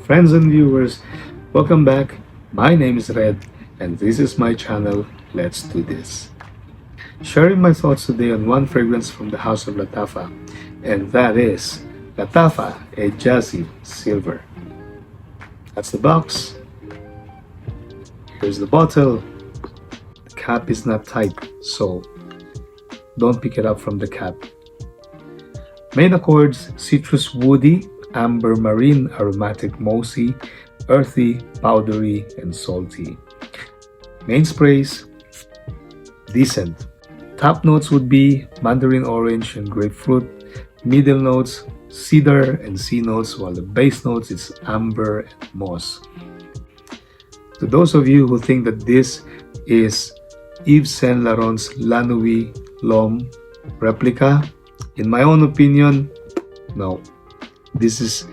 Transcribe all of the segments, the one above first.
friends and viewers, welcome back. My name is Red and this is my channel, Let's Do This. Sharing my thoughts today on one fragrance from the house of LATTAFA, and that is LATTAFA EJAAZI Silver. That's the box. Here's the bottle. The cap is not tight, so don't pick it up from the cap. Main accords: citrus woody, amber marine, aromatic mossy, earthy, powdery, and salty. Main sprays: decent. Top notes would be mandarin orange and grapefruit. Middle notes: cedar and sea notes, while the base notes is amber and moss. To those of you who think that this is Yves Saint Laurent's La Nuit L'Homme replica, in my own opinion, no. This is,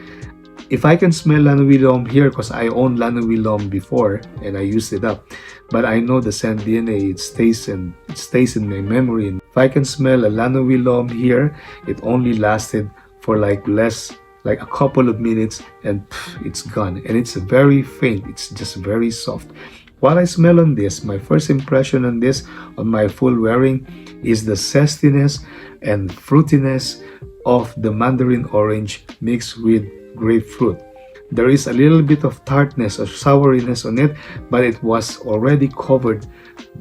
if I can smell La Nuit L'Homme here, because I own La Nuit L'Homme before and I used it up, but I know the scent DNA, it stays in my memory. And if I can smell a La Nuit L'Homme here, it only lasted for like a couple of minutes and it's gone, and it's very faint, it's just very soft. What I smell on this, my first impression on this, on my full wearing, is the zestiness and fruitiness of the mandarin orange mixed with grapefruit. There is a little bit of tartness or souriness on it, but it was already covered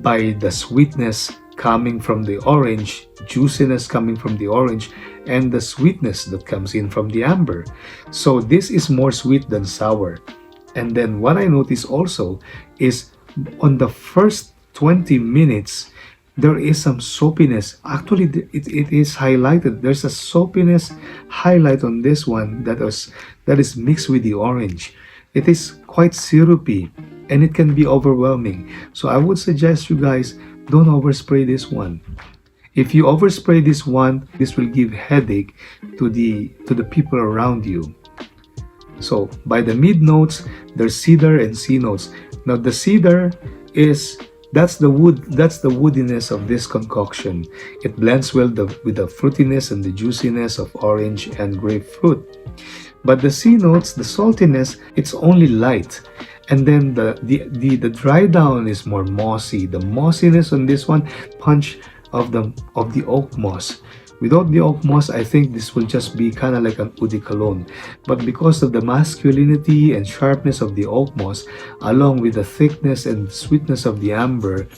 by the sweetness coming from the orange, juiciness coming from the orange, and the sweetness that comes in from the amber. So this is more sweet than sour. And then what I notice also is on the first 20 minutes, there is some soapiness. Actually, it is highlighted. There's a soapiness highlight on this one that is mixed with the orange. It is quite syrupy and it can be overwhelming. So I would suggest you guys don't overspray this one. If you overspray this one, this will give headache to the people around you. So by the mid notes, there's cedar and sea notes. Now the cedar is, that's the woodiness of this concoction. It blends well with the fruitiness and the juiciness of orange and grapefruit. But the sea notes, the saltiness, it's only light. And then the dry down is more mossy. The mossiness on this one, punch of the oak moss. Without the oak moss, I think this will just be kind of like an eau de cologne. But because of the masculinity and sharpness of the oak moss, along with the thickness and sweetness of the amber,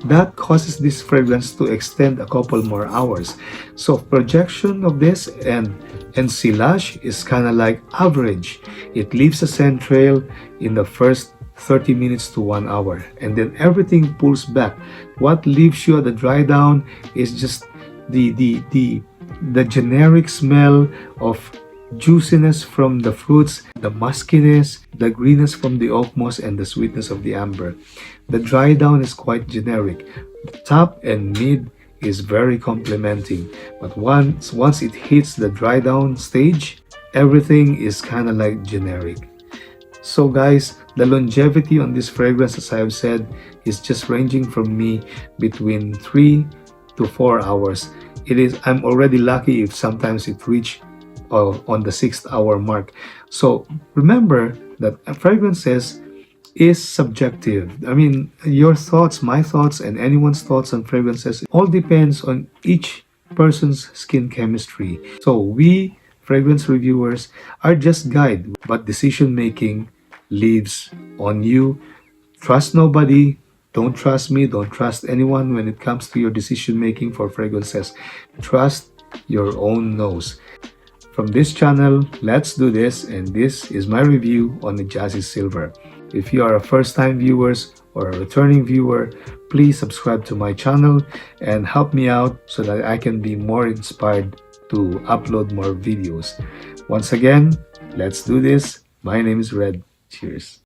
that causes this fragrance to extend a couple more hours. So projection of this and silage is kind of like average. It leaves a scent trail in the first 30 minutes to 1 hour, and then everything pulls back. What leaves you at the dry down is just the generic smell of juiciness from the fruits, the muskiness, the greenness from the oak moss, and the sweetness of the amber. The dry down is quite generic. The top and mid is very complimenting, but once it hits the dry down stage, everything is kind of like generic. So guys, the longevity on this fragrance, as I've said, is just ranging from me between 3 to 4 hours. I'm already lucky if sometimes it reach on the 6th hour mark. So remember that fragrances is subjective. I mean, your thoughts, my thoughts, and anyone's thoughts on fragrances all depends on each person's skin chemistry. So we fragrance reviewers are just guide, but decision making lives on you. Trust nobody. Don't trust me, don't trust anyone when it comes to your decision making for fragrances. Trust your own nose. From this channel, Let's Do This, and this is my review on the EJAAZI Silver. If you are a first-time viewer or a returning viewer, please subscribe to my channel and help me out so that I can be more inspired to upload more videos. Once again, let's do this. My name is Red. Cheers.